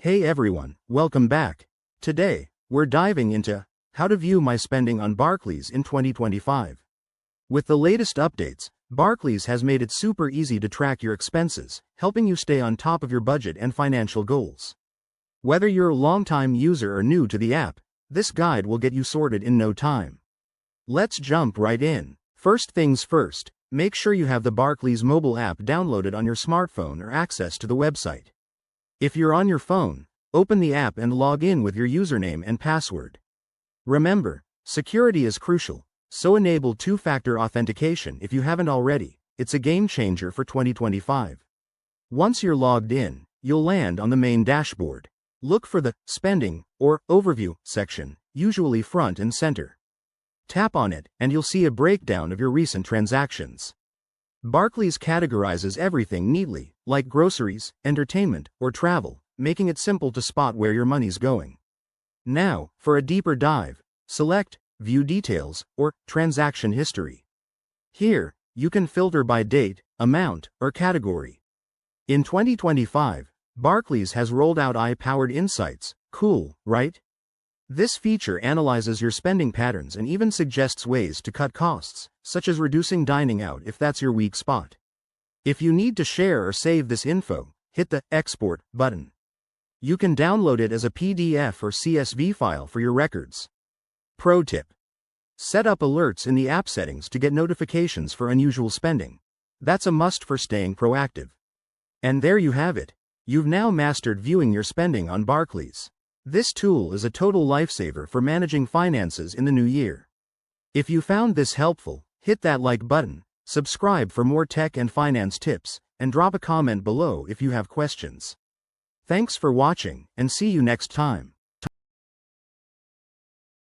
Hey everyone, welcome back. Today, we're diving into how to view my spending on Barclays in 2025. With the latest updates, Barclays has made it super easy to track your expenses, helping you stay on top of your budget and financial goals. Whether you're a longtime user or new to the app, this guide will get you sorted in no time. Let's jump right in. First things first, make sure you have the Barclays mobile app downloaded on your smartphone or access to the website. If you're on your phone, open the app and log in with your username and password. Remember, security is crucial, so enable two-factor authentication if you haven't already. It's a game changer for 2025. Once you're logged in, you'll land on the main dashboard. Look for the Spending or Overview section, usually front and center. Tap on it, and you'll see a breakdown of your recent transactions. Barclays categorizes everything neatly, like groceries, entertainment, or travel, making it simple to spot where your money's going. Now, for a deeper dive, select View Details or Transaction History. Here, you can filter by date, amount, or category. In 2025, Barclays has rolled out AI-powered insights. Cool, right? This feature analyzes your spending patterns and even suggests ways to cut costs, such as reducing dining out if that's your weak spot. If you need to share or save this info, hit the Export button. You can download it as a PDF or CSV file for your records. Pro tip: set up alerts in the app settings to get notifications for unusual spending. That's a must for staying proactive. And there you have it. You've now mastered viewing your spending on Barclays. This tool is a total lifesaver for managing finances in the new year. If you found this helpful, hit that like button, subscribe for more tech and finance tips, and drop a comment below if you have questions. Thanks for watching, and see you next time.